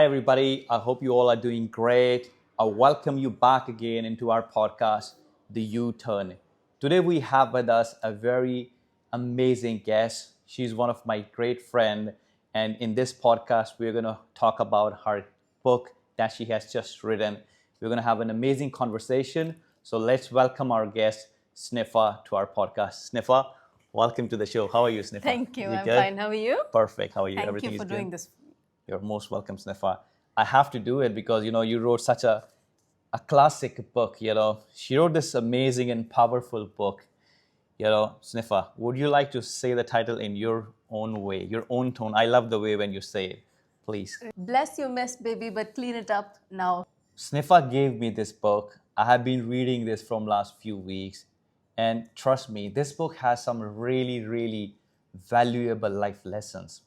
Hi, everybody. I hope you all are doing great. I welcome you back again into our podcast, The U Turn. Today, we have with us a very amazing guest. She's one of my great friends. And in this podcast, we're going to talk about her book that she has just written. We're going to have an amazing conversation. So let's welcome our guest, Sniffa, to our podcast. Sniffa, welcome to the show. How are you, Sniffa? Thank you. You I'm good? fine. How are you? Perfect. How are you? Thank Everything you is for good? doing this. You're most welcome, Sniffa. I have to do it because you wrote such a classic book. She wrote this amazing and powerful book. Sniffa, would you like to say the title in your own way, your own tone? I love the way when you say it. Please. Bless your mess, baby, but clean it up now. Sniffa gave me this book. I have been reading this from last few weeks, and trust me, this book has some really, really valuable life lessons.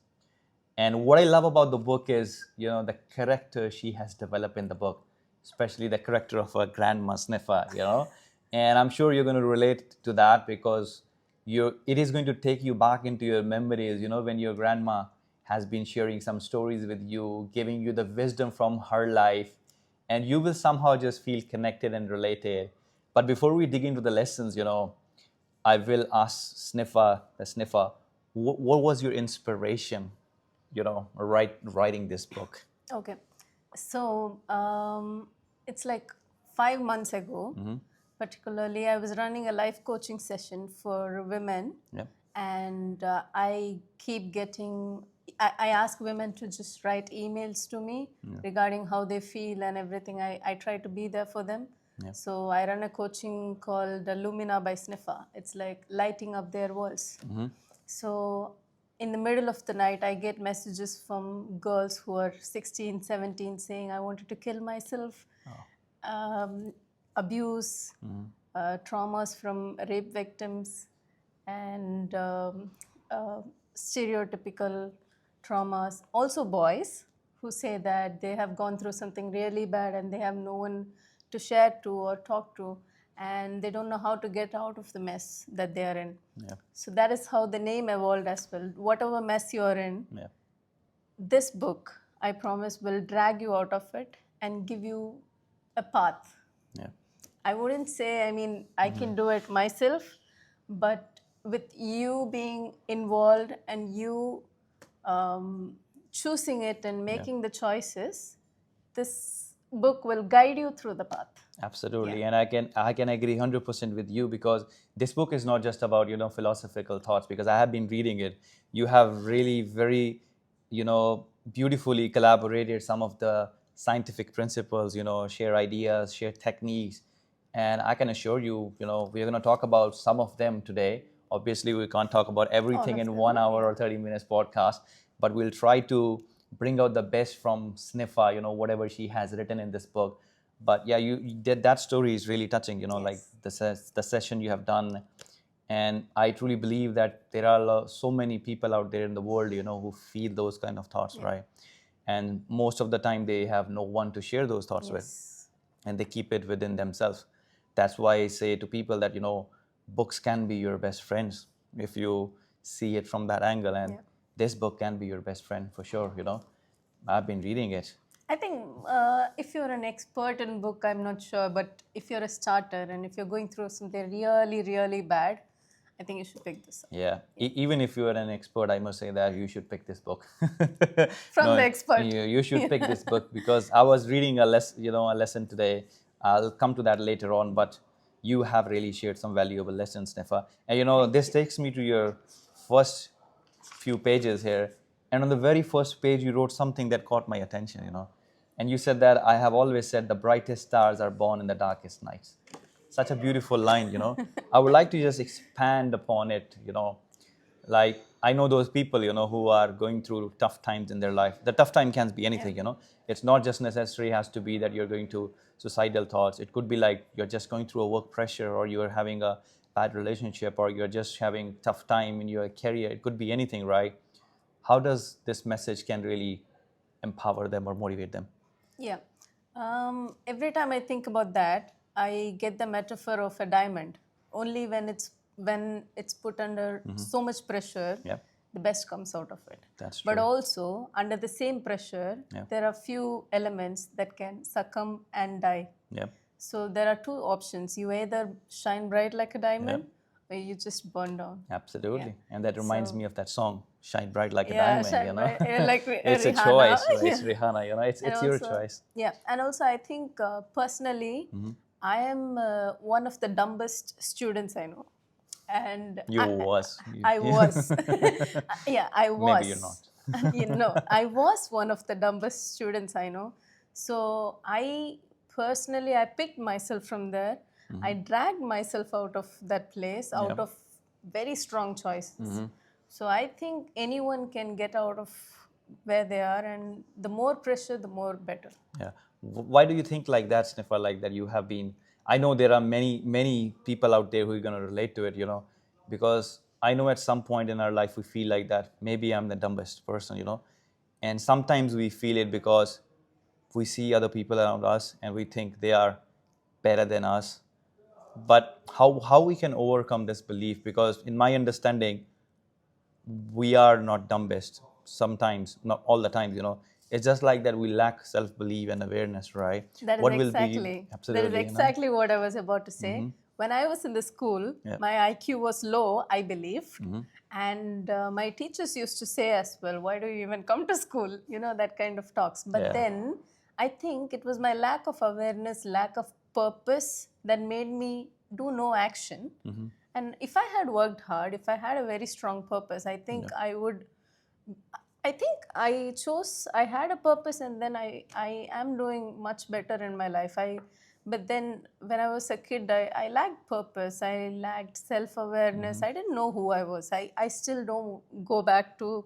And what I love about the book is, the character she has developed in the book, especially the character of her grandma Sniffa. And I'm sure you're going to relate to that because it is going to take you back into your memories, when your grandma has been sharing some stories with you, giving you the wisdom from her life, and you will somehow just feel connected and related. But before we dig into the lessons, I will ask the Sniffa, what was your inspiration, writing this book? Okay. So it's like 5 months ago, particularly, I was running a life coaching session for women. Yeah. And I keep getting, I ask women to just write emails to me regarding how they feel and everything. I try to be there for them. Yeah. So I run a coaching called Lumina by Sniffa. It's like lighting up their worlds. So in the middle of the night, I get messages from girls who are 16, 17 saying, I wanted to kill myself. Abuse, traumas from rape victims, and stereotypical traumas. Also, boys who say that they have gone through something really bad and they have no one to share to or talk to, and they don't know how to get out of the mess that they are in. Yeah. So that is how the name evolved as well. Whatever mess you are in, Yeah. this book, I promise, will drag you out of it and give you a path. Yeah. I wouldn't say, I can do it myself, but with you being involved and you choosing it and making the choices, this book will guide you through the path. Absolutely. Yeah. And I can agree 100% with you because this book is not just about, philosophical thoughts, because I have been reading it. You have really very, beautifully collaborated some of the scientific principles, share ideas, share techniques. And I can assure you, we're going to talk about some of them today. Obviously, we can't talk about everything in them, 1 hour or 30 minutes podcast, but we'll try to bring out the best from Sniffa, whatever she has written in this book. But yeah, you did that story is really touching, like the session you have done. And I truly believe that there are so many people out there in the world, who feel those kind of thoughts, right? And most of the time they have no one to share those thoughts with, and they keep it within themselves. That's why I say to people that, books can be your best friends if you see it from that angle. And this book can be your best friend for sure, I've been reading it. I think if you're an expert in book, I'm not sure, but if you're a starter and if you're going through something really, really bad, I think you should pick this up. Yeah. Even if you are an expert, I must say that you should pick this book. From No, the expert. you should pick this book because I was reading a lesson today. I'll come to that later on, but you have really shared some valuable lessons, Nefa. And this takes me to your first few pages here. And on the very first page, you wrote something that caught my attention, And you said that I have always said the brightest stars are born in the darkest nights. Such a beautiful line, I would like to just expand upon it, Like, I know those people, who are going through tough times in their life. The tough time can be anything, It's not just necessary has to be that you're going to suicidal thoughts. It could be like you're just going through a work pressure, or you're having a bad relationship, or you're just having tough time in your career. It could be anything, right? How does this message can really empower them or motivate them? Yeah. Every time I think about that, I get the metaphor of a diamond. Only when it's put under so much pressure, Yeah. the best comes out of it. That's But true. also, under the same pressure, Yeah. there are few elements that can succumb and die. Yeah. So there are two options. You either shine bright like a diamond or you just burn down. Absolutely. And that reminds So, me of that song, Shine Bright Like a yeah, Diamond, you shine know. bright. Like It's a Rihanna. choice, right? It's Yeah. Rihanna, you know, And it's your also, choice. yeah. And also, I think personally, I am one of the dumbest students I know. And You was. I was. Yeah, I Maybe you're was. not. I was one of the dumbest students I know. So I personally, I picked myself from there. I dragged myself out of that place, out of very strong choices. So I think anyone can get out of where they are, and the more pressure, the more better. Yeah. Why do you think like that, Sniffa, like that you have been? I know there are many people out there who are going to relate to it, you know, because I know at some point in our life we feel like that maybe I'm the dumbest person, you know, and sometimes we feel it because we see other people around us and we think they are better than us. But how we can overcome this belief? Because in my understanding, we are not dumbest sometimes, not all the time, you know. It's just like that we lack self-belief and awareness, right? What will be That is absolutely, you know. exactly what I was about to say. When I was in the school, Yeah. my IQ was low, I believed. And my teachers used to say as well, why do you even come to school? You know, that kind of talks. But Yeah. then I think it was my lack of awareness, lack of purpose that made me do no action. And if I had worked hard, if I had a very strong purpose, I think I would. I think I had a purpose, and then I am doing much better in my life. But then when I was a kid, I lacked purpose. I lacked self-awareness. I didn't know who I was. I still don't go back to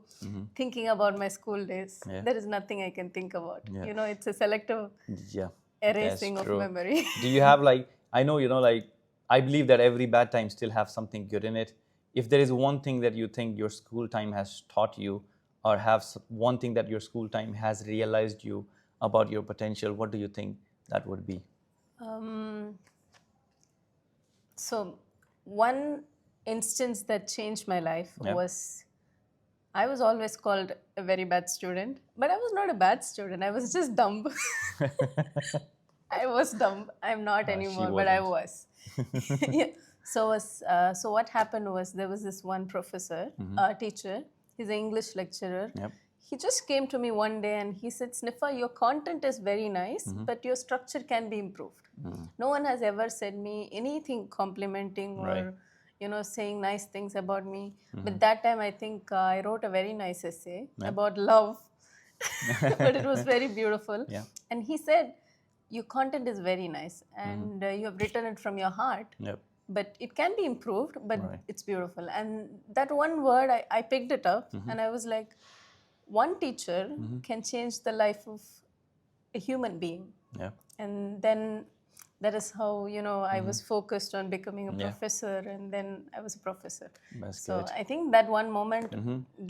thinking about my school days. Yeah. There is nothing I can think about. Yeah. You know, it's a selective Yeah, erasing that's of true. memory. Do you have like, I know, you know, like, I believe that every bad time still have something good in it. If there is one thing that you think your school time has taught you, or have one thing that your school time has realized you about your potential, what do you think that would be? So, one instance that changed my life Yeah. was I was always called a very bad student, but I was not a bad student. I was just dumb. I was dumb. I'm not She anymore, but I wasn't. was. Yeah. So what happened was there was this one professor, teacher. He's an English lecturer. Yep. He just came to me one day and he said, "Sniffa, your content is very nice, but your structure can be improved." No one has ever said me anything complimenting Right. or saying nice things about me. But that time I think I wrote a very nice essay about love, but it was very beautiful. Yeah. And he said, your content is very nice and you have written it from your heart, Yep. but it can be improved, but Right. it's beautiful. And that one word, I picked it up and I was like, one teacher can change the life of a human being. Yeah. And then that is how I was focused on becoming a professor, and then I was a professor. That's So good. I think that one moment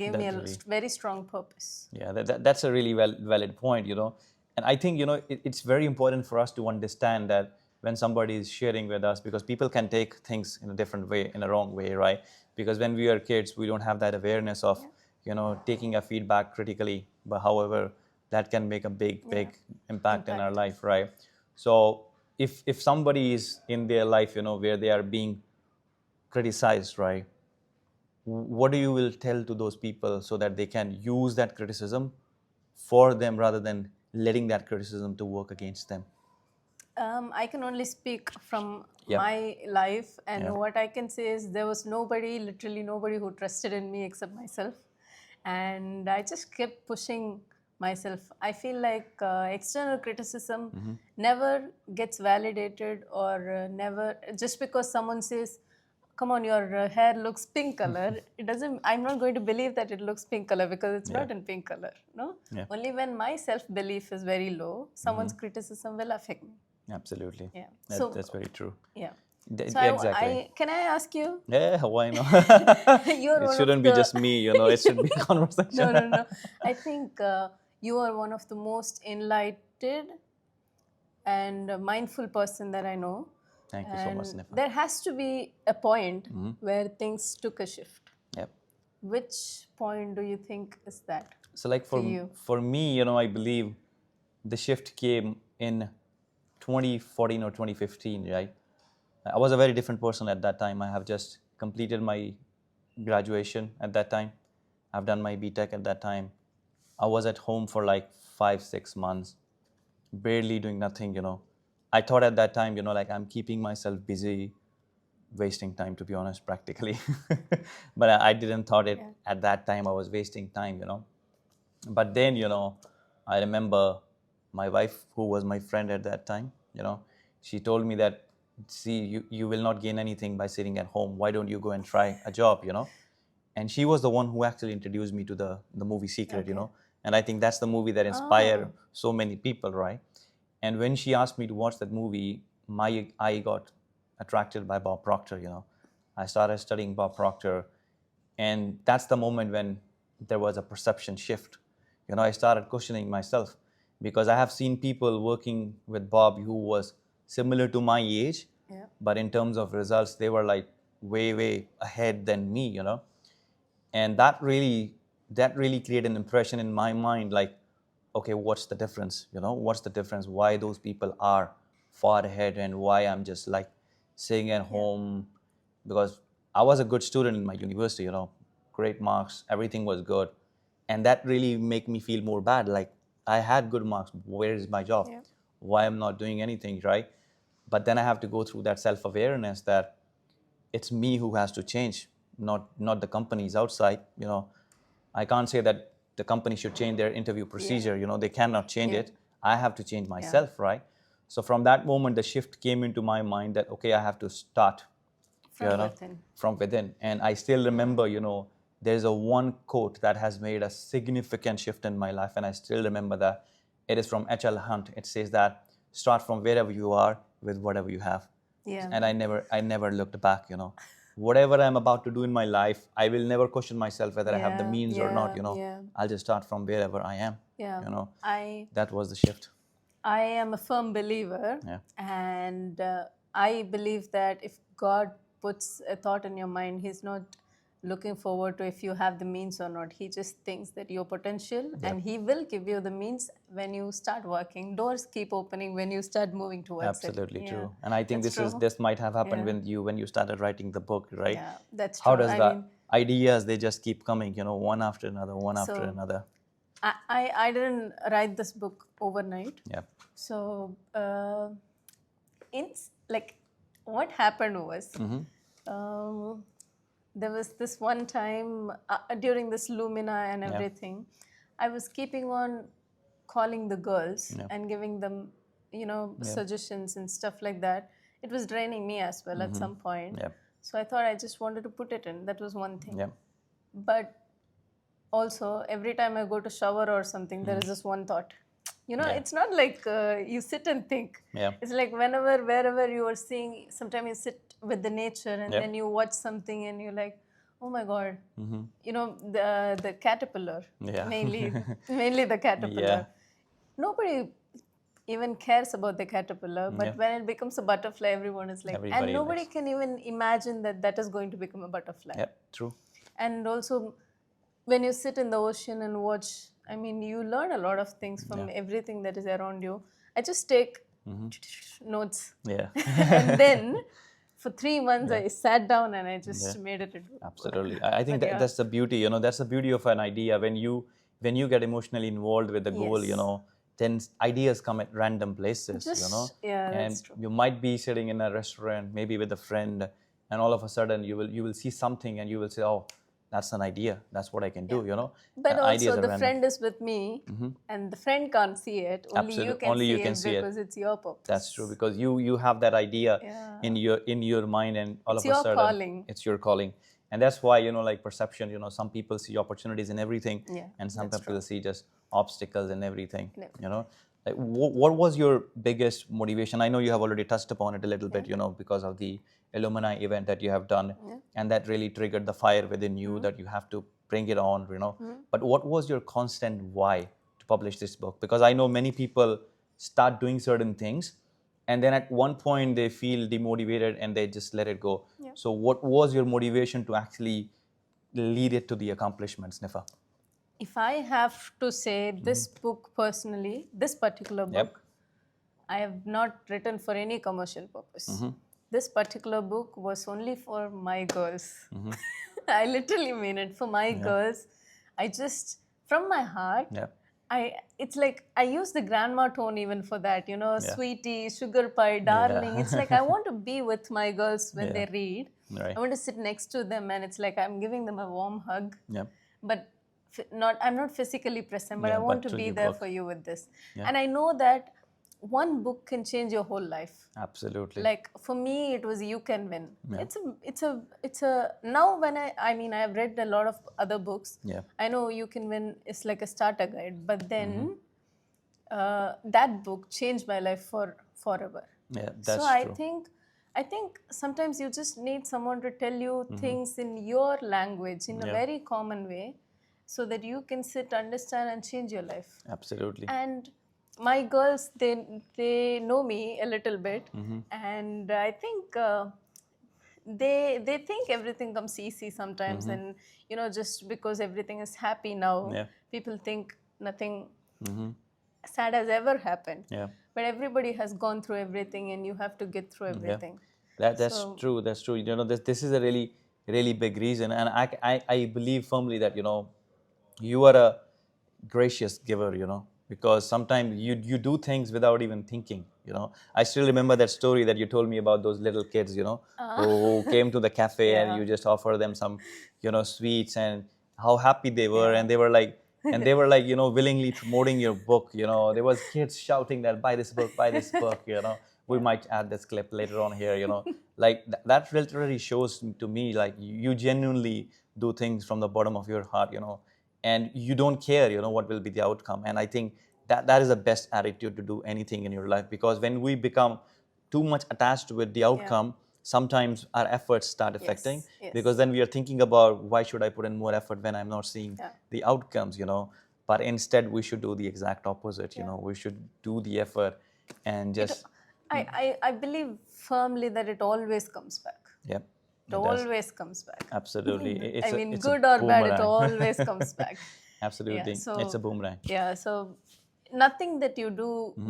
gave me a Definitely. very strong purpose. Yeah, that's a really valid point, you know. And I think, you know, it's very important for us to understand that when somebody is sharing with us, because people can take things in a different way, in a wrong way, right? Because when we are kids, we don't have that awareness of, you know, taking a feedback critically. But however, that can make a big impact in our life, right? So if somebody is in their life, you know, where they are being criticized, right? What do you will tell to those people so that they can use that criticism for them rather than letting that criticism to work against them? I can only speak from Yep. my life, and Yeah. what I can say is there was nobody, literally nobody, who trusted in me except myself. And I just kept pushing myself. I feel like external criticism never gets validated, or never, just because someone says, come on, your hair looks pink color, it doesn't, I'm not going to believe that it looks pink color because it's not in pink color. No. Yeah. Only when my self belief is very low, someone's criticism will affect me. Absolutely. Yeah. That's very true. Yeah. D- So exactly. can I ask you? Yeah, why not? You're It one of shouldn't be the just me, you know, it should be a conversation. no. I think you are one of the most enlightened and mindful person that I know. Thank you so much, And Sniffa. there has to be a point where things took a shift. Yep. Which point do you think is that So like for you? for me, I believe the shift came in 2014 or 2015, right? I was a very different person at that time. I have just completed my graduation at that time. I've done my BTech at that time. I was at home for like 5, 6 months, barely doing nothing. I thought at that time, like I'm keeping myself busy, wasting time, to be honest, practically. But I didn't thought it Yeah. at that time I was wasting time. But then, I remember my wife, who was my friend at that time, she told me that, see, you will not gain anything by sitting at home. Why don't you go and try a job? And she was the one who actually introduced me to the movie Secret, Okay. and I think that's the movie that inspired Oh, so many people, right? And when she asked me to watch that movie, my I got attracted by Bob Proctor. I started studying Bob Proctor, and that's the moment when there was a perception shift. I started questioning myself, because I have seen people working with Bob who was similar to my age, yeah. but in terms of results, they were like way ahead than me. And that really created an impression in my mind, like, okay, what's the difference? What's the difference? Why those people are far ahead, and why I'm just like sitting at Yeah. home? Because I was a good student in my university, great marks, everything was good, and that really made me feel more bad, like I had good marks, where is my job? Yeah. Why I'm not doing anything, right? But then I have to go through that self-awareness that it's me who has to change, not the companies outside. I can't say that the company should change their interview procedure. They cannot change Yeah. it. I have to change Yeah. myself, right? So from that moment, the shift came into my mind that, okay, I have to start, you From know, within. from within. And I still remember, there's a one quote that has made a significant shift in my life, and I still remember that. It is from H.L. Hunt. It says that start from wherever you are with whatever you have. Yeah. And I never looked back. Whatever I'm about to do in my life, I will never question myself whether I have the Yeah. means or not. Yeah. Yeah. I'll just start from wherever I am. Yeah. I That was the shift. I am a firm believer, Yeah. and I believe that if God puts a thought in your mind, He's not looking forward to if you have the means or not. He just thinks that your potential, and He will give you the means when you start working. Doors keep opening when you start moving towards it. Absolutely Yeah, true. And I think that's true. this might have happened Yeah, when you started writing the book, right? yeah, that's How true. does I the mean, ideas, they just keep coming, one after another, one after so another. I didn't write this book overnight. Yeah. So, like, what happened was, there was this one time during this Lumina and Yeah. everything, I was keeping on calling the girls Yeah. and giving them, suggestions and stuff like that. It was draining me as well at some point. Yeah. So I thought I just wanted to put it in. That was one thing. Yeah. But also, every time I go to shower or something, there is this one thought. Yeah. It's not like you sit and think. Yeah. It's like wherever you are seeing, sometimes you sit with the nature and Yeah. then you watch something and you're like, oh my God, the caterpillar, Yeah. mainly the caterpillar. Yeah. Nobody even cares about the caterpillar, but Yeah. when it becomes a butterfly, everyone is like, and Everybody nobody likes. can even imagine that that is going to become a butterfly. Yeah. True. And also, when you sit in the ocean and watch, I mean, you learn a lot of things from everything that is around you. I just take notes. Yeah. And then for 3 months, I sat down and I just Yeah. made it into a book. Absolutely. I think But yeah. that's the beauty, that's the beauty of an idea. When you get emotionally involved with the goal, Yes. then ideas come at random places, Yeah, and that's true. you might be sitting in a restaurant, maybe with a friend, and all of a sudden you will see something and you will say, oh, that's an idea. That's what I can do, But And also, ideas are the random. friend is with me, and the friend can't see it. Only you Absolutely. can Only see you can it see it. because it's your purpose. That's true, because you have that idea Yeah. in your mind, and all It's of a your sudden calling. it's your calling. And that's why, like perception, some people see opportunities in everything, Yeah, and some that's people true. see just obstacles in everything. In everything. Like, what was your biggest motivation? I know you have already touched upon it a little bit, because of the alumni event that you have done, and that really triggered the fire within you that you have to bring it on. But what was your constant why to publish this book? Because I know many people start doing certain things, and then at one point they feel demotivated and they just let it go. So what was your motivation to actually lead it to the accomplishment, Sniffa? If I have to say this book personally, this particular Yep. book, I have not written for any commercial purpose. This particular book was only for my girls. I literally mean it, for my girls. I just, from my heart, Yep. it's like I use the grandma tone even for that, Yeah. sweetie, sugar pie, darling. It's like I want to be with my girls when they read. Right. I want to sit next to them, and it's like I'm giving them a warm hug. Yep. But I'm not physically present, but Yeah, I want but to through be your there book. for you with this. Yeah. And I know that one book can change your whole life. Absolutely. Like for me, it was You Can Win. Yeah. It's a now when I mean I have read a lot of other books. Yeah. I know You Can Win is like a starter guide, but then that book changed my life forever. Yeah, So that's I true. think sometimes you just need someone to tell you things in your language in a very common way, so that you can sit, understand, and change your life. Absolutely. And my girls, they know me a little bit, and I think they think everything comes easy sometimes, and just because everything is happy now, Yeah. people think nothing sad has ever happened. Yeah. But everybody has gone through everything, and you have to get through everything. That's So- true. That's true. This is a really big reason, and I believe firmly that you are a gracious giver. Because sometimes you do things without even thinking. I still remember that story that you told me about those little kids. Who came to the cafe and Yeah. you just offer them some sweets, and how happy they were, Yeah. and they were like willingly promoting your book. There was kids shouting that buy this book, buy this book. We might add this clip later on here. Like that literally shows to me like you genuinely do things from the bottom of your heart. And you don't care what will be the outcome. And I think that is the best attitude to do anything in your life, because when we become too much attached with the outcome, sometimes our efforts start affecting. yes. Because then we are thinking about why should I put in more effort when I'm not seeing the outcomes. But instead we should do the exact opposite. We should do the effort and just I believe firmly that it always comes back. yeah. It always comes back. Absolutely. I mean, It's a good or bad, it boomerang. always comes back. Absolutely. so- It's a boomerang. Yeah, so nothing that you do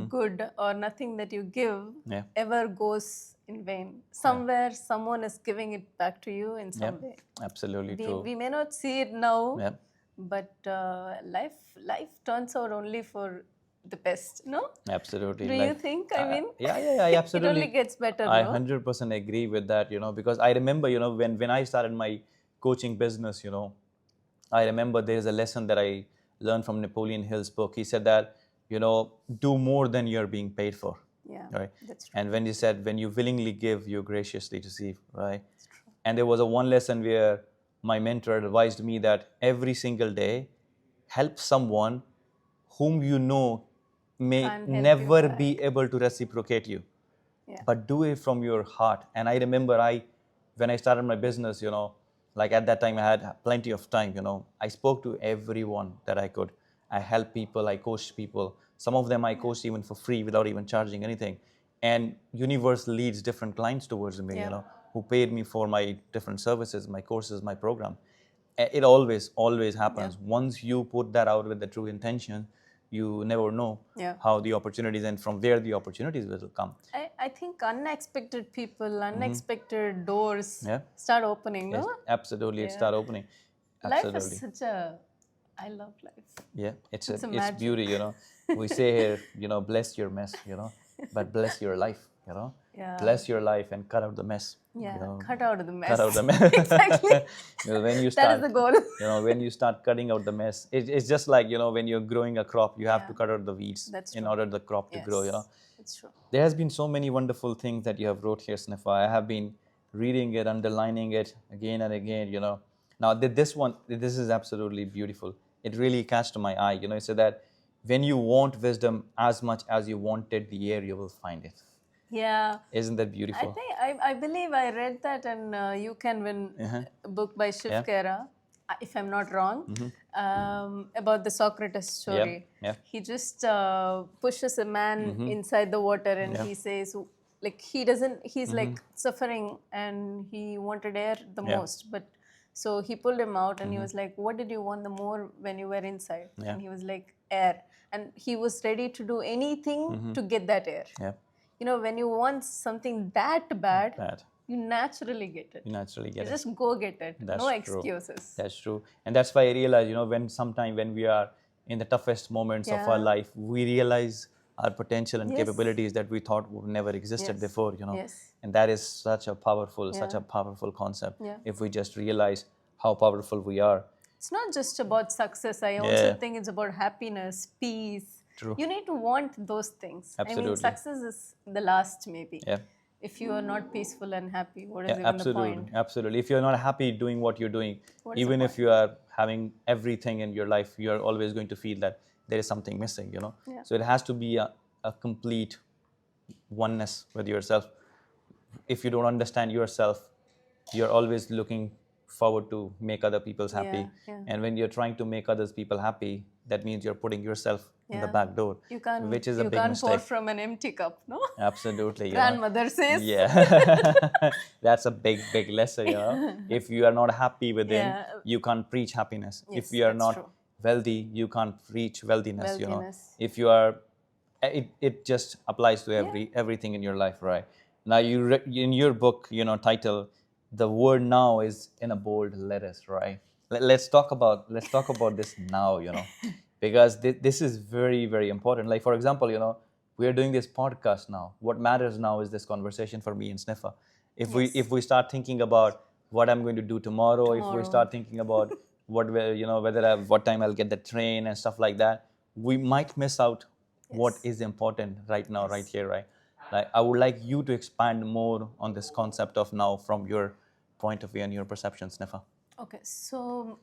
good or nothing that you give Yeah. ever goes in vain. Somewhere, someone is giving it back to you in some way. Absolutely true. We may not see it now, Yeah. but life turns out only for the best, no? Absolutely. Do you think? I mean, yeah, absolutely. it only gets better, I no? 100% agree with that, because I remember, when I started my coaching business, I remember there's a lesson that I learned from Napoleon Hill's book. He said that, do more than you're being paid for. Yeah, Right. that's true. And when he said, when you willingly give, you graciously receive. Right. And there was a one lesson where my mentor advised me that every single day, help someone whom you know may Can't help you never back. be able to reciprocate you. Yeah. But do it from your heart. And I remember when I started my business, like at that time I had plenty of time, I spoke to everyone that I could. I helped people, I coached people. Some of them I coached even for free without even charging anything. And universe leads different clients towards me, who paid me for my different services, my courses, my program. It always happens. Once you put that out with the true intention, you never know how the opportunities and from where the opportunities will come. I think unexpected people, unexpected doors Yeah. start opening, Yes, no? absolutely. It start opening. Life Absolutely. is such a... I love life. Yeah, it's a it's magic. beauty. We say here, bless your mess, but bless your life. Yeah. Bless your life and cut out the mess. Yeah, cut out the mess. Cut out the mess. Exactly. When you That start, is the goal. when you start cutting out the mess, it's just like when you're growing a crop, you have to cut out the weeds That's in true. order the crop to grow. It's true. There has been so many wonderful things that you have wrote here, Sniffa. I have been reading it, underlining it again and again. Now this is absolutely beautiful. It really catched my eye. It said that when you want wisdom as much as you wanted the air, you will find it. Yeah. Isn't that beautiful? I believe I read that in You Can Win book by Shiv Khera, if I'm not wrong, about the Socrates story. Yeah. He just pushes a man inside the water, and he says, like, he's like suffering, and he wanted air the most, but So he pulled him out and he was like, what did you want the more when you were inside? Yeah. And he was like, air. And he was ready to do anything to get that air. Yeah. You know, when you want something that bad, Bad. you naturally get it. You naturally get You it. just go get it. That's No true. excuses. That's true. And that's why I realize, when we are in the toughest moments of our Yeah. life, we realize our potential and Yes. capabilities that we thought would never existed Yes. before, Yes. And that is such a powerful concept. Yeah. If we just realize how powerful we are. It's not just about success. I also Yeah. think it's about happiness, peace. True. You need to want those things. I mean, Absolutely. success is the last, maybe. Yeah. If you are not peaceful and happy, what is Yeah, even absolutely, the point? absolutely. If you're not happy doing what you're doing, What is the even if point? you are having everything in your life, you're always going to feel that there is something missing, Yeah. So it has to be a complete oneness with yourself. If you don't understand yourself, you're always looking forward to make other people's happy. Yeah. And when you're trying to make others people happy, that means you're putting yourself in the Yeah. back door, You can't, which is a you big can't pour mistake. from an empty cup, no? Absolutely. Grandmother says. Yeah. That's a big lesson, If you are not happy within, Yeah. you can't preach happiness. Yes, If you are that's not true. wealthy, you can't preach wealthiness, Wealthiness. If you are, it just applies to everything in your life, right? Now, in your book, title, the word now is in a bold letters, right? Let's talk about this now, because this is very, very important. Like, for example, we are doing this podcast now. What matters now is this conversation for me and Sniffa. If we start thinking about what I'm going to do tomorrow, if we start thinking about what time I'll get the train and stuff like that, we might miss out what is important right now, right here, right? Like, I would like you to expand more on this concept of now from your point of view and your perception, Sniffa. Okay, so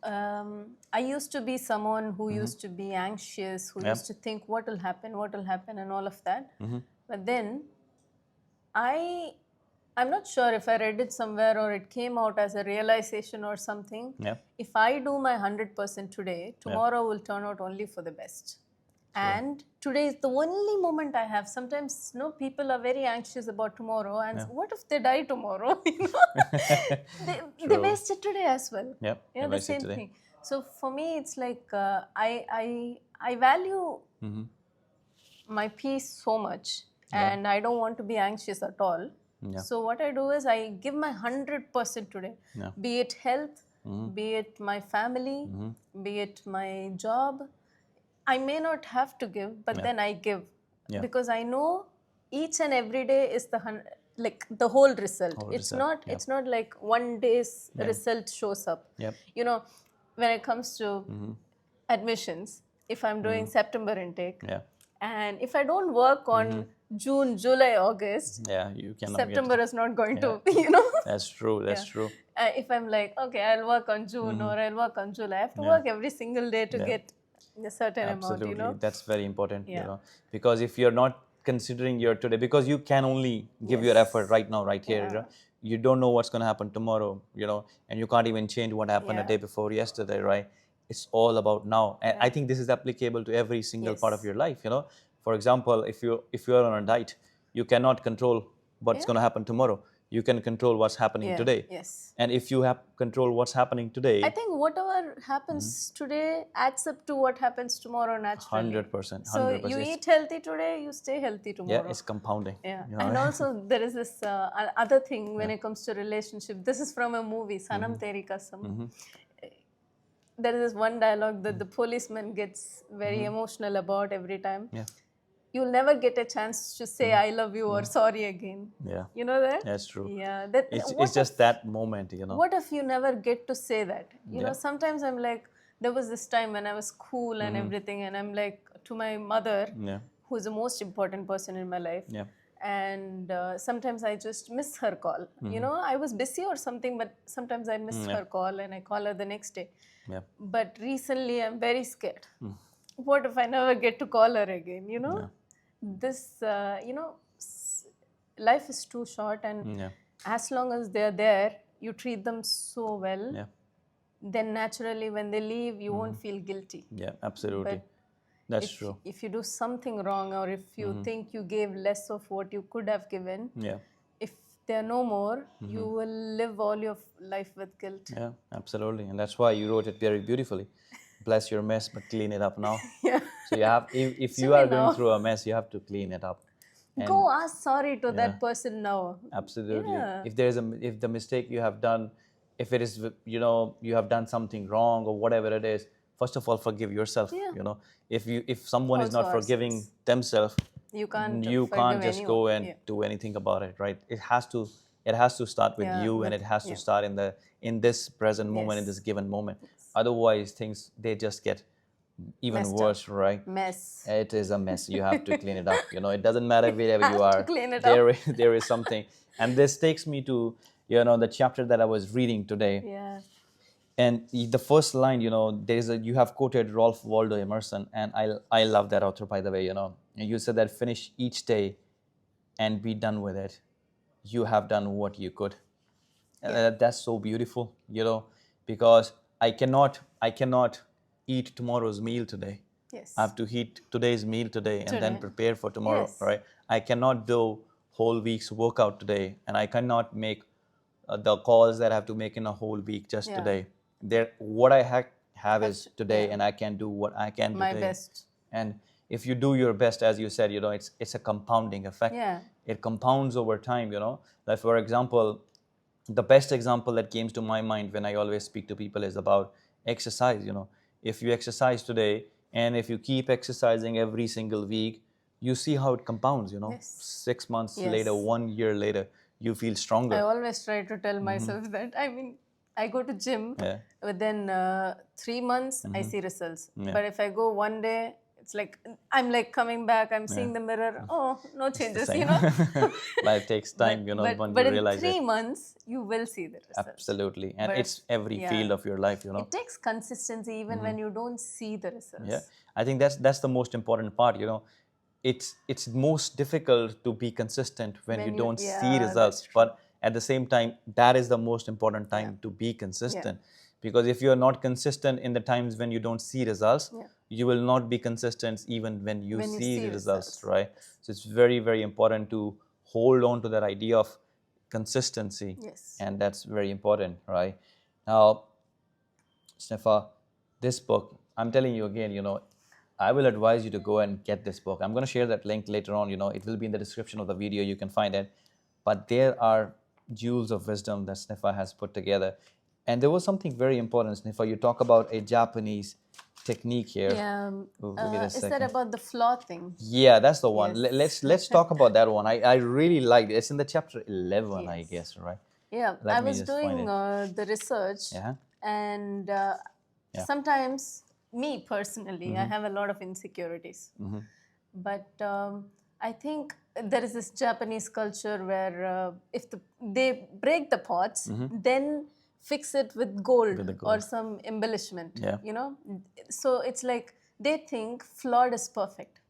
I used to be someone who used to be anxious, who used to think what will happen, and all of that. But then I'm not sure if I read it somewhere or it came out as a realization or something. Yeah. If I do my 100% today, tomorrow will turn out only for the best. And today is the only moment I have. Sometimes, people are very anxious about tomorrow, and what if they die tomorrow? They wasted today as well. Yep. Yeah, the same thing. So for me, it's like I value my peace so much, and I don't want to be anxious at all. Yeah. So what I do is I give my 100% today, be it health, be it my family, be it my job. I may not have to give, but then I give because I know each and every day is the whole result. It's not like one day's result shows up. Yep. When it comes to admissions, if I'm doing September intake, and if I don't work on June, July, August, you cannot September is not going to, That's true. That's true. If I'm like, okay, I'll work on June or I'll work on July, I have to work every single day to get a certain Absolutely. amount, That's very important, because if you're not considering your today, because you can only give your effort right now, right here, you don't know what's going to happen tomorrow, and you can't even change what happened a day before yesterday, right? It's all about now. And I think this is applicable to every single part of your life, For example, if you're on a diet, you cannot control what's going to happen tomorrow. You can control what's happening today. Yes. And if you have control what's happening today, I think whatever happens today adds up to what happens tomorrow naturally. 100%. So you eat healthy today, you stay healthy tomorrow. Yeah, it's compounding. Yeah. And also there is this other thing when it comes to relationship. This is from a movie, Sanam Teri Kasam. There is this one dialogue that the policeman gets very emotional about every time. Yeah. You'll never get a chance to say I love you or sorry again. Yeah. You know that? That's true. Yeah. It's just that moment, What if you never get to say that? Sometimes I'm like, there was this time when I was cool and everything, and I'm like, to my mother, who's the most important person in my life. Yeah. And sometimes I just miss her call. I was busy or something, but sometimes I miss her call and I call her the next day. Yeah. But recently I'm very scared. What if I never get to call her again, This, life is too short, and as long as they're there, you treat them so well, then naturally when they leave, you won't feel guilty. Yeah, absolutely. That's true. If you do something wrong, or if you think you gave less of what you could have given, they are no more, you will live all your life with guilt. Yeah, absolutely. And that's why you wrote it very beautifully. Bless your mess, but clean it up now. Yeah. So you have, if you Actually, are going now. through a mess, you have to clean it up. And Go ask sorry to yeah, that person now. absolutely. Yeah. If there's a, if the mistake you have done, if it is, you know, you have done something wrong or whatever it is, first of all, forgive yourself. Yeah. You know, if someone is Also not forgiving ourselves. themselves, You can't you forgive can't just anyone. go and Yeah. do anything about it, right? It has to start with Yeah. you, and it has to Yeah. start in the, in this present moment, in this Yes. given moment. Otherwise, things, they just get even Messed up. worse, right? Mess. It is a mess. You have to clean it up. You know, it doesn't matter wherever you Have to are. clean it up. There is something, and this takes me to, you know, the chapter that I was reading today. Yeah. And the first line, you know, there's a, you have quoted Ralph Waldo Emerson, and I love that author, by the way. You know, and you said that finish each day and be done with it. You have done what you could. That's so beautiful, you know, because I cannot eat tomorrow's meal today. Yes. I have to eat today's meal today and then Today. prepare for tomorrow, Yes. right? I cannot do whole week's workout today, and I cannot make the calls that I have to make in a whole week just Yeah. today. There, what I have is today, yeah. and I can do what I can My today. best. And if you do your best, as you said, you know, it's a compounding effect. Yeah. It compounds over time, you know. Like, for example, the best example that comes to my mind when I always speak to people is about exercise. You know, if you exercise today and if you keep exercising every single week, you see how it compounds. You know, Yes. 6 months Yes. later, 1 year later, you feel I stronger. always try to tell myself that. I mean, I go to gym. Yeah. Within 3 months, I see results. Yeah. But if I go one day, it's like I'm like coming back. I'm seeing the mirror. Oh, no changes. You Same. know. Life takes time, you know, but, when but you in realize 3 months, you will see the results. Absolutely, and But it's every yeah. field of your life, you know. It takes consistency even when you don't see the results. Yeah, I think that's the most important part. You know, it's most difficult to be consistent when you don't see yeah, results, that's true. but at the same time, that is the most important time to be consistent. Because if you are not consistent in the times when you don't see results, you will not be consistent even when you see the results, right? So it's very, very important to hold on to that idea of consistency, Yes. and that's very important, right? Now, Sniffa, this book, I'm telling you again, you know, I will advise you to go and get this book. I'm going to share that link later on. You know, it will be in the description of the video. You can find it. But there are jewels of wisdom that Sniffa has put together. And there was something very important, Sniffa. You talk about a Japanese technique here. Yeah. Wait a Is that second. about the flaw thing? Yeah, that's the one. Yes. Let's talk about that one. I really like it. It's in the chapter 11, I Yes. guess, right? Yeah, Let I me was just find doing it. the research, Yeah. and sometimes, me personally, I have a lot of insecurities. But I think there is this Japanese culture where if they break the pots, then fix it with gold, or some embellishment. Yeah. You know, so it's like they think flawed is perfect,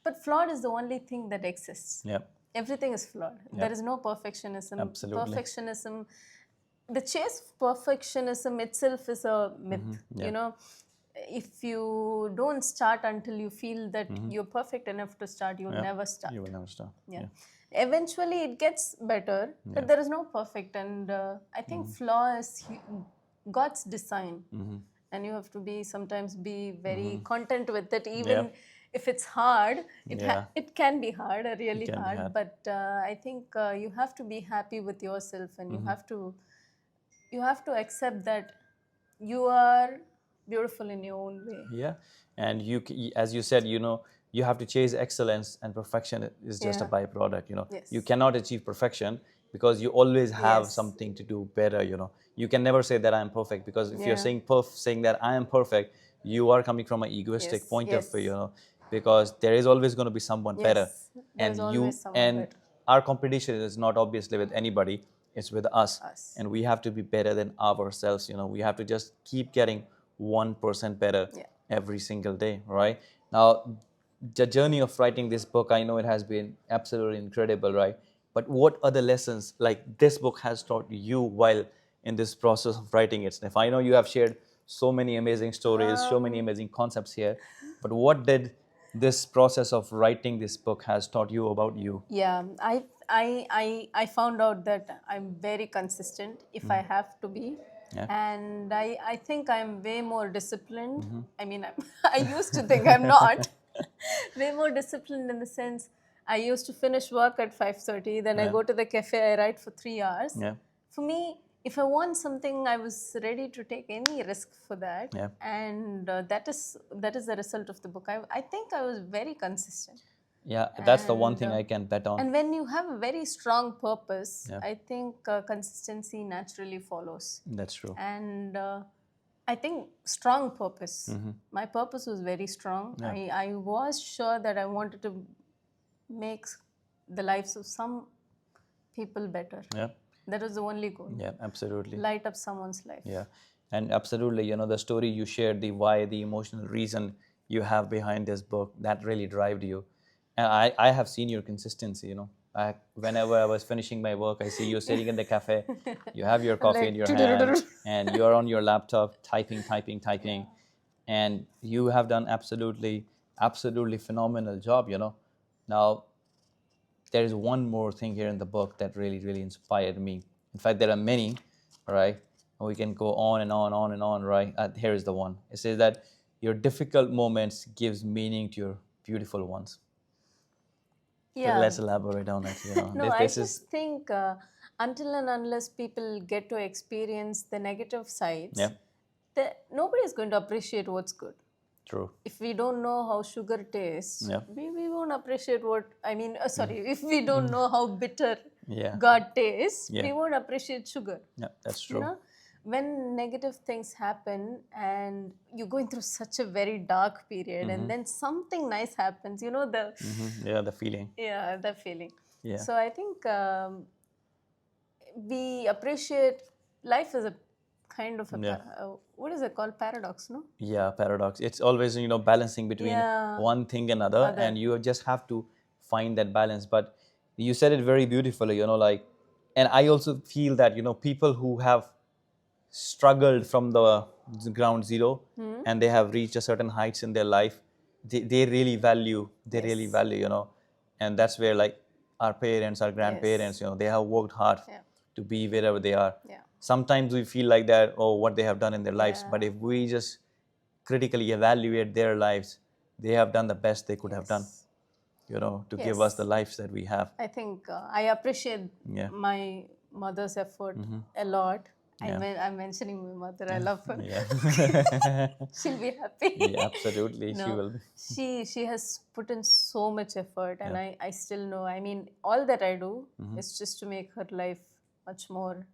but flawed is the only thing that exists. Yeah. Everything is flawed. There is no perfectionism. Absolutely. Perfectionism, the chase of perfectionism itself is a myth. You know, if you don't start until you feel that you're perfect enough to start, you'll never start. You will never stop. Yeah. Eventually it gets better, but there is no perfect. And I think flaw is God's design. And you have to be sometimes be very content with it, even if it's hard. It can be hard, really can be hard. hard. But I think you have to be happy with yourself, and you have to accept that you are beautiful in your own way. Yeah, and as you said, you know, you have to chase excellence, and perfection is just a byproduct. You know, you cannot achieve perfection because you always have something to do better. You know, you can never say that I am perfect, because if you're saying that I am perfect, you are coming from an egoistic point of view. You know, because there is always going to be someone better, There's and always someone better. our competition is not obviously with anybody; it's with us, and we have to be better than ourselves. You know, we have to just keep getting 1% better every single day, right? Now, the journey of writing this book, I know it has been absolutely incredible, right? But what other lessons like this book has taught you while in this process of writing it, Sniff? I know you have shared so many amazing stories, so many amazing concepts here, but what did this process of writing this book has taught you about you? Yeah, I found out that I'm very consistent if I have to be. Yeah. And I think I'm way more disciplined. I mean, I used to think I'm not. Way more disciplined in the sense I used to finish work at 5:30, then I Yeah. go to the cafe, I write for 3 hours. Yeah. For me, if I want something, I was ready to take any risk for that. Yeah. And that is the result of the book. I think I was very consistent. Yeah, that's the one And, thing I can bet on. And when you have a very strong purpose, Yeah. I think consistency naturally follows. That's true. And I think strong purpose. My purpose was very strong. I was sure that I wanted to make the lives of some people better. Yeah. That was the only goal. Yeah, absolutely. Light up someone's life. Yeah, and absolutely, the story you shared, the why, the emotional reason you have behind this book, that really drove you. And I have seen your consistency. Whenever I was finishing my work, I see you sitting in the cafe, you have your coffee in your hand, and you're on your laptop typing, and you have done absolutely phenomenal job. Now, there is one more thing here in the book that really inspired me. In fact, there are many, right? And we can go on and on, right? Here is the one. It says that your difficult moments gives meaning to your beautiful ones. Yeah. Let's elaborate on it. No, I just think until and unless people get to experience the negative sides, Yeah. nobody is going to appreciate what's good. True. If we don't know how sugar tastes, Yeah. we won't appreciate if we don't know how bitter Yeah. God tastes, Yeah. we won't appreciate sugar. Yeah, that's true. When negative things happen and you're going through such a very dark period and then something nice happens, Yeah, the feeling. yeah, the feeling. Yeah. So I think we appreciate life as a kind of what is it called? Paradox, no? Yeah, paradox. It's always, balancing between one thing and another, and you just have to find that balance. But you said it very beautifully, and I also feel that, people who have struggled from the ground zero and they have reached a certain heights in their life, they really value, and that's where like our parents, our grandparents, they have worked hard to be wherever they are. Sometimes we feel like that, oh, what they have done in their lives, but if we just critically evaluate their lives, they have done the best they could have done, to give us the lives that we have. I think I appreciate my mother's effort a lot. I'm mentioning my mother. I love her. Yeah. She'll be happy. Yeah, absolutely. No, She will be. She has put in so much effort, and I still know. I mean, all that I do is just to make her life much more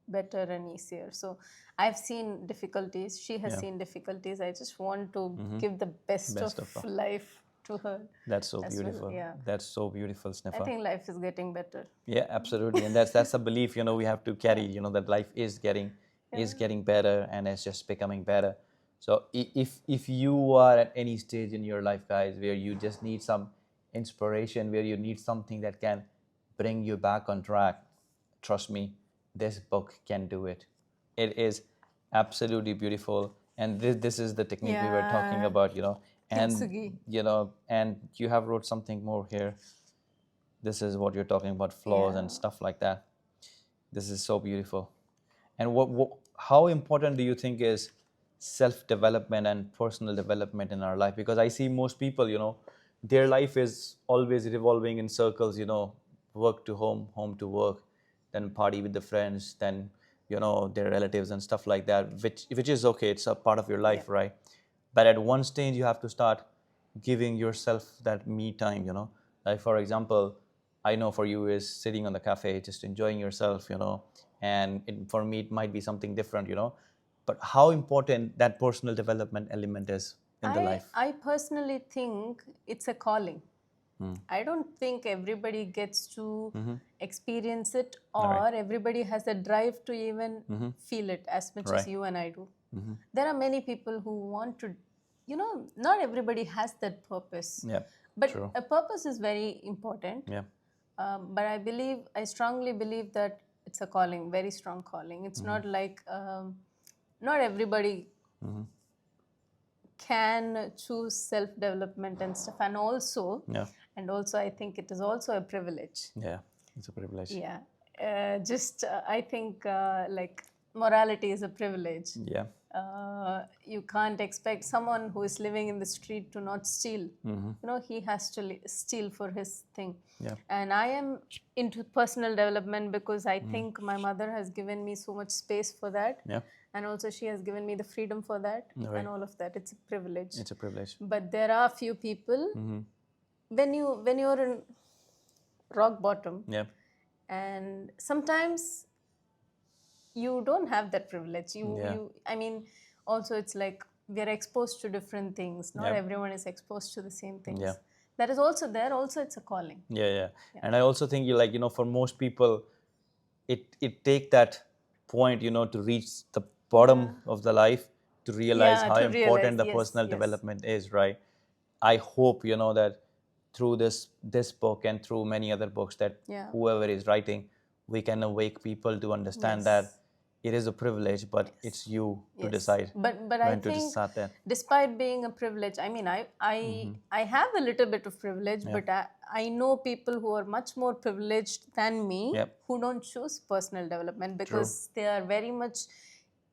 better and easier. So I've seen difficulties. She has seen difficulties. I just want to give the best of life to her. That's so as beautiful. well, yeah. That's so beautiful, Sniffa. I think life is getting better. Yeah, absolutely, and that's a belief we have to carry. That life is getting better and it's just becoming better. So if you are at any stage in your life, guys, where you just need some inspiration, where you need something that can bring you back on track, trust me, this book can do it. It is absolutely beautiful, and this is the technique we were talking about. And and you have wrote something more here. This is what you're talking about, flaws and stuff like that. This is so beautiful. And how important do you think is self-development and personal development in our life? Because I see most people, their life is always revolving in circles, work to home, home to work, then party with the friends, then, their relatives and stuff like that, which is okay. It's a part of your life, right? But at one stage, you have to start giving yourself that me time, Like, for example, I know for you is sitting on the cafe, just enjoying yourself, and for me, it might be something different, But how important that personal development element is in the life? I personally think it's a calling. I don't think everybody gets to experience it, or everybody has a drive to even feel it as much as you and I do. There are many people who want to, not everybody has that purpose. Yeah, but true. a purpose is very important. Yeah. But I strongly believe that it's a calling, very strong calling. It's not like, not everybody can choose self-development and stuff. And also, I think it is also a privilege. Yeah. It's a privilege. Yeah. I think like morality is a privilege. Yeah. You can't expect someone who is living in the street to not steal. You know, he has to steal for his thing. Yeah. And I am into personal development because I think my mother has given me so much space for that. Yeah. And also she has given me the freedom for that Right. and all of that. It's a privilege. It's a privilege. But there are few people when you're in rock bottom, Yeah. and sometimes you don't have that privilege. Yeah. I mean, also it's like we are exposed to different things. Not Yeah. everyone is exposed to the same things. Yeah. That is also there. Also, it's a calling. Yeah. And I also think for most people, it take that point, to reach the bottom of the life to realize how to important realize, the yes, personal yes. development is, right? I hope, that through this book and through many other books that whoever is writing, we can awake people to understand that it is a privilege, but it's you to decide But when I to think start that. despite being a privilege, I mean, I have a little bit of privilege, but I know people who are much more privileged than me Yep. who don't choose personal development because they are very much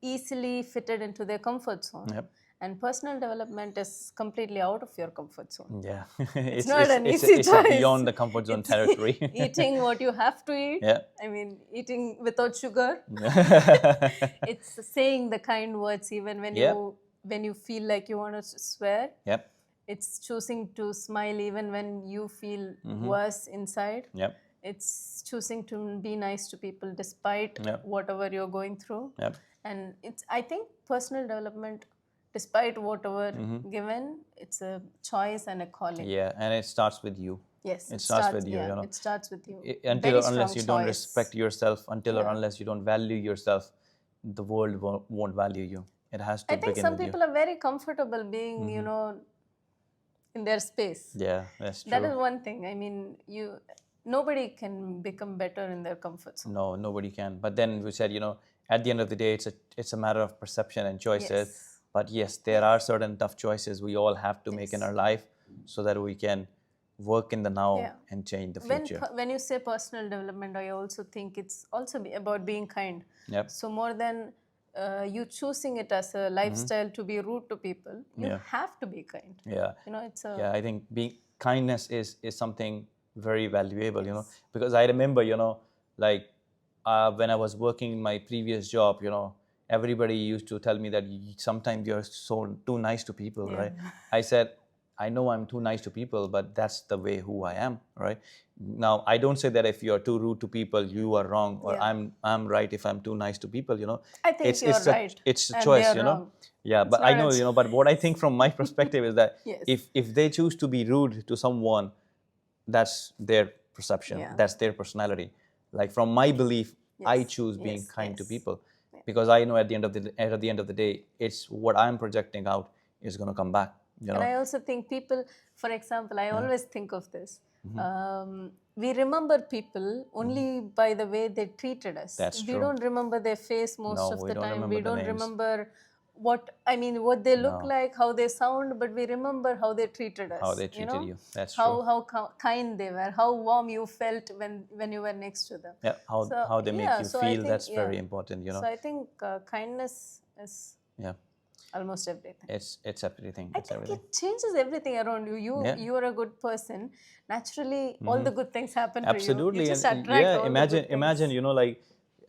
easily fitted into their comfort zone. Yep. And personal development is completely out of your comfort zone. Yeah. It's not an easy it's choice. beyond the comfort zone territory. Eating what you have to eat. Yeah. I mean, eating without sugar. It's saying the kind words even when you feel like you want to swear. Yep. It's choosing to smile even when you feel worse inside. Yep. It's choosing to be nice to people despite whatever you're going through. Yep. And I think personal development, despite whatever given, it's a choice and a calling. Yeah, and it starts with you. Yes, it starts with you. It starts with you. Until Very or unless strong you don't choice. respect yourself, until or unless you don't value yourself, the world won't value you. It has to I think begin some with people you. are very comfortable being, in their space. Yeah, that's true. That is one thing. I mean, nobody can become better in their comfort zone. No, nobody can. But then we said, at the end of the day, it's a matter of perception and choices. Yes. But yes, there are certain tough choices we all have to make in our life so that we can work in the now and change the future. When you say personal development, I also think it's also about being kind. Yep. So more than you choosing it as a lifestyle to be rude to people, you have to be kind. Yeah. It's a... Yeah, I think kindness is something very valuable, because I remember, like when I was working in my previous job, everybody used to tell me that sometimes you're so too nice to people, right? I said, I know I'm too nice to people, but that's the way who I am, right? Now, I don't say that if you're too rude to people, you are wrong, or I'm right if I'm too nice to people, I think you're right. It's a choice, wrong. Yeah, but I know, but what I think from my perspective is that if they choose to be rude to someone, that's their perception, that's their personality. Like from my belief, I choose being kind to people because I know at the end of the day, it's what I'm projecting out is going to come back. And I also think people, for example, I always think of this. We remember people only by the way they treated us. That's we true. don't remember their face most of the time. We don't names. remember what they look like, how they sound, but we remember how they treated us. How they treated you. That's true. True. How kind they were, how warm you felt when you were next to them. Yeah, how they make you feel, that's very important, So I think kindness is almost everything. It's everything. I think it changes everything around you. You are a good person. Naturally, all the good things happen Absolutely. to you. You just and attract all imagine the good things.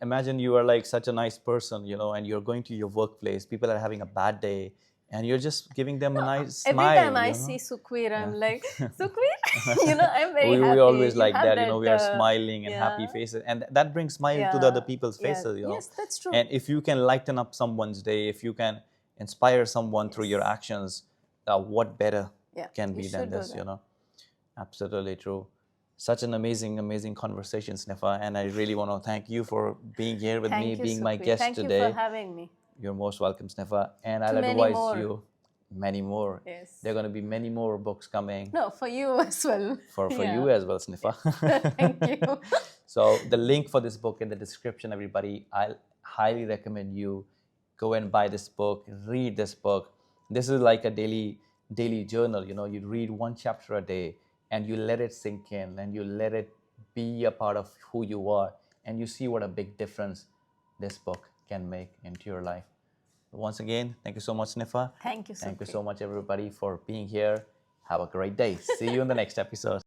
imagine you are like such a nice person, and you're going to your workplace. People are having a bad day, and you're just giving them a nice smile. Every time I see Sukhveer, I'm like, Sukhveer, I'm very happy. We always like have that, we are smiling and happy faces, and that brings smile to the other people's faces, Yes, that's true. And if you can lighten up someone's day, if you can inspire someone through your actions, what better can be than this, Absolutely true. Such an amazing conversation, Sniffa, and I really want to thank you for being here with me, being my guest today. Thank you for having me. You're most welcome, Sniffa, and I'll advise you many more. Yes. There are going to be many more books coming. No, for you as well. For you as well, Sniffa. Thank you. So the link for this book in the description, everybody. I'll highly recommend you go and buy this book, read this book. This is like a daily journal, you read one chapter a day and you let it sink in and you let it be a part of who you are, and you see what a big difference this book can make into your life. Once again, thank you so much, Sniffa. Thank you, Thank you Sukhpreet. so much, everybody, for being here. Have a great day. See you in the next episode.